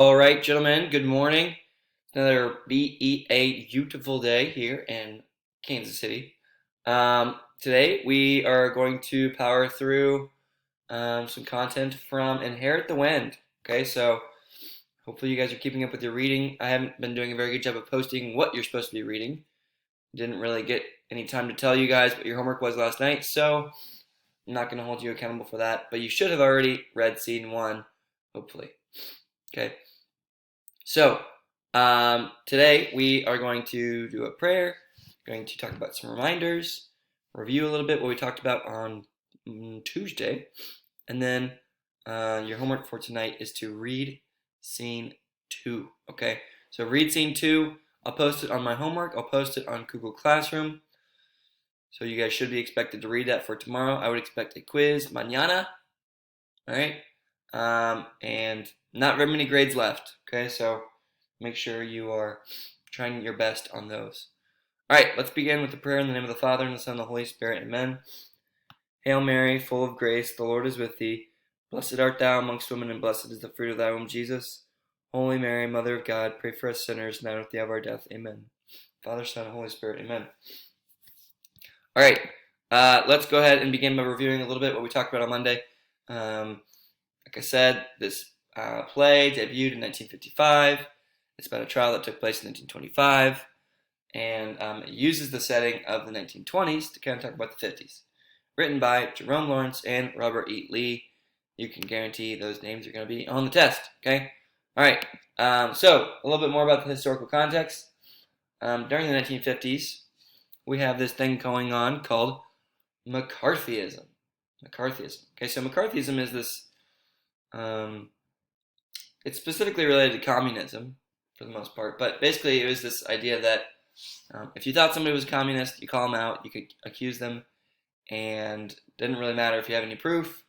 All right, gentlemen, good morning. Another beautiful day here in Kansas City. Today we are going to power through some content from Inherit the Wind. Okay, so hopefully you guys are keeping up with your reading. I haven't been doing a very good job of posting what you're supposed to be reading. Didn't really get any time to tell you guys what your homework was last night, so I'm not going to hold you accountable for that. But you should have already read scene one, hopefully. Okay. So, today we are going to do a prayer, going to talk about some reminders, review a little bit what we talked about on Tuesday, and then your homework for tonight is to read scene two. Okay, so read scene two. I'll post it on my homework. I'll post it on Google Classroom. So you guys should be expected to read that for tomorrow. I would expect a quiz mañana. All right, and not very many grades left. Okay, so make sure you are trying your best on those. All right, let's begin with the prayer in the name of the Father, and the Son, and the Holy Spirit. Amen. Hail Mary, full of grace, the Lord is with thee. Blessed art thou amongst women, and blessed is the fruit of thy womb, Jesus. Holy Mary, Mother of God, pray for us sinners, now and at the hour of our death. Amen. Father, Son, and Holy Spirit. Amen. All right, let's go ahead and begin by reviewing a little bit what we talked about on Monday. Like I said, this play debuted in 1955. It's about a trial that took place in 1925, and it uses the setting of the 1920s to kind of talk about the 50s. Written by Jerome Lawrence and Robert E. Lee. You can guarantee those names are going to be on the test, okay? All right, so a little bit more about the historical context. During the 1950s, we have this thing going on called McCarthyism. Okay, so McCarthyism is this, it's specifically related to communism for the most part, but basically it was this idea that if you thought somebody was communist, you call them out, you could accuse them, and it didn't really matter if you have any proof.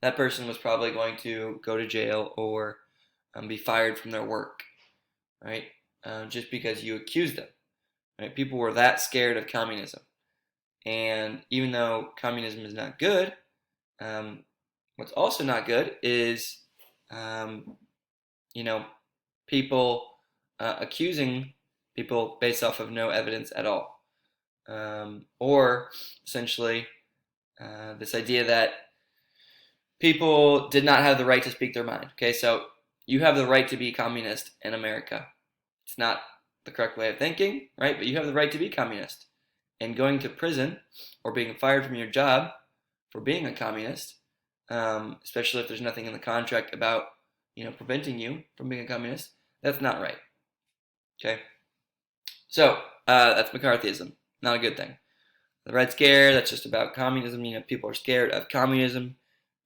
That person was probably going to go to jail or be fired from their work, right? Just because you accused them, right? People were that scared of communism, and even though communism is not good, what's also not good is, you know, people accusing people based off of no evidence at all. Or essentially this idea that people did not have the right to speak their mind. Okay, so you have the right to be communist in America. It's not the correct way of thinking, right? But you have the right to be communist. And going to prison or being fired from your job for being a communist, especially if there's nothing in the contract about, preventing you from being a communist, that's not right. Okay, so that's McCarthyism, not a good thing. The Red Scare, that's just about communism. People are scared of communism.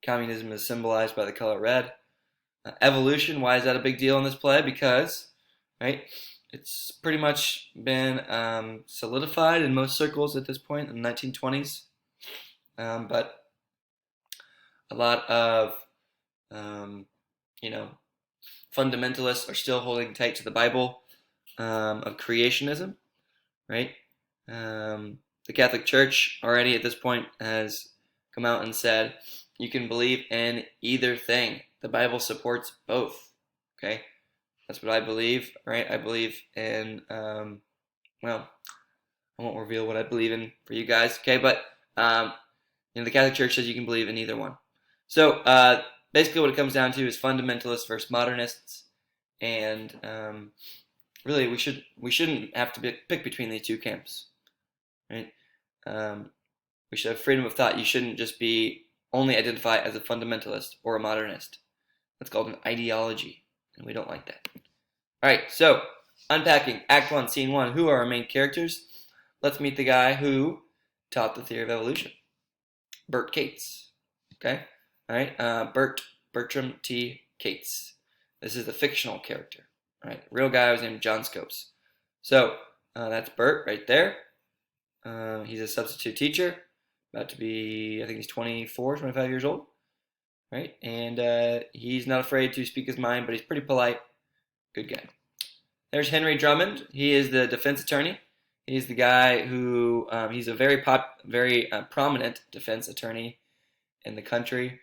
Communism is symbolized by the color red. Evolution, why is that a big deal in this play? Because, right, it's pretty much been solidified in most circles at this point in the 1920s. But a lot of, fundamentalists are still holding tight to the Bible of creationism, right? The Catholic Church already at this point has come out and said you can believe in either thing. The Bible supports both. Okay, that's what I believe. Right? I believe in. Well, I won't reveal what I believe in for you guys. Okay, but the Catholic Church says you can believe in either one. So basically, what it comes down to is fundamentalists versus modernists, and really, we shouldn't have to pick between these two camps. Right? We should have freedom of thought. You shouldn't just be only identify as a fundamentalist or a modernist. That's called an ideology, and we don't like that. All right, so unpacking Act 1, Scene 1. Who are our main characters? Let's meet the guy who taught the theory of evolution, Bert Cates. Okay, all right, Bertram T. Cates. This is the fictional character. All right, the real guy was named John Scopes. So that's Bert right there. He's a substitute teacher, about to be, I think he's 24, 25 years old, right? And he's not afraid to speak his mind, but he's pretty polite. Good guy. There's Henry Drummond. He is the defense attorney. He's the guy who, he's a very prominent defense attorney in the country.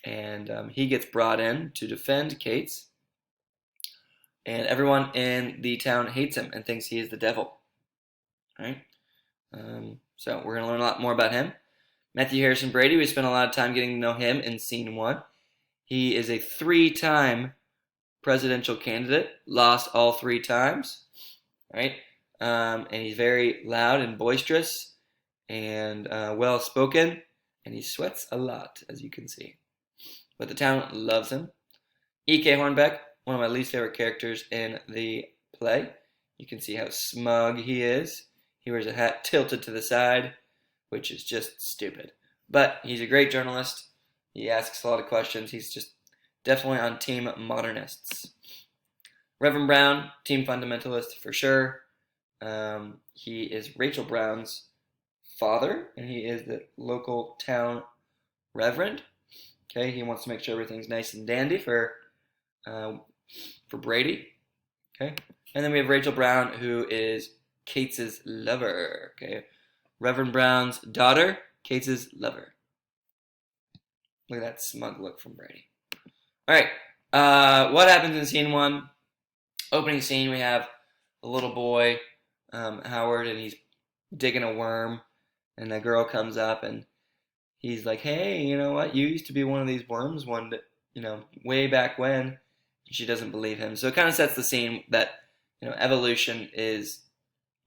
And he gets brought in to defend Cates. and everyone in the town hates him and thinks he is the devil. All right. So we're gonna learn a lot more about him. Matthew Harrison Brady. We spent a lot of time getting to know him in scene 1. He is a 3-time presidential candidate, lost all 3 times. All right. And he's very loud and boisterous and well spoken, and he sweats a lot, as you can see. But the town loves him. E.K. Hornbeck, one of my least favorite characters in the play. You can see how smug he is. He wears a hat tilted to the side, which is just stupid. But he's a great journalist. He asks a lot of questions. He's just definitely on Team Modernists. Reverend Brown, Team Fundamentalist for sure. He is Rachel Brown's father, and he is the local town reverend. Okay, he wants to make sure everything's nice and dandy for Brady. Okay, and then we have Rachel Brown, who is Kate's lover. Okay, Reverend Brown's daughter, Kate's lover. Look at that smug look from Brady. All right, what happens in scene 1? Opening scene, we have a little boy, Howard, and he's digging a worm, and a girl comes up, and he's like, hey, you know what? You used to be one of these worms way back when. And she doesn't believe him. So it kind of sets the scene that, evolution is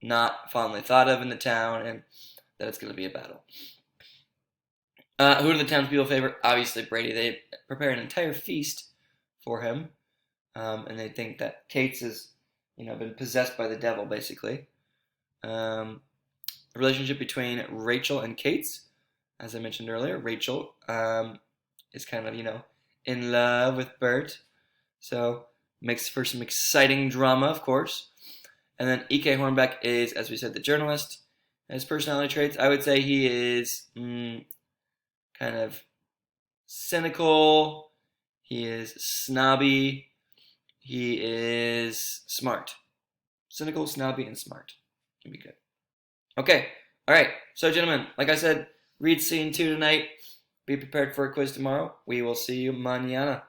not fondly thought of in the town, and that it's going to be a battle. Who do the townspeople favor? Obviously Brady. They prepare an entire feast for him, and they think that Kate's has, been possessed by the devil, basically. The relationship between Rachel and Kate's, as I mentioned earlier, Rachel is kind of, in love with Bert, so makes for some exciting drama, of course. And then E.K. Hornbeck is, as we said, the journalist. His personality traits, I would say he is kind of cynical, he is snobby, he is smart. Cynical, snobby, and smart. Can be good. Okay, all right. So, gentlemen, like I said, read scene 2 tonight. Be prepared for a quiz tomorrow. We will see you mañana.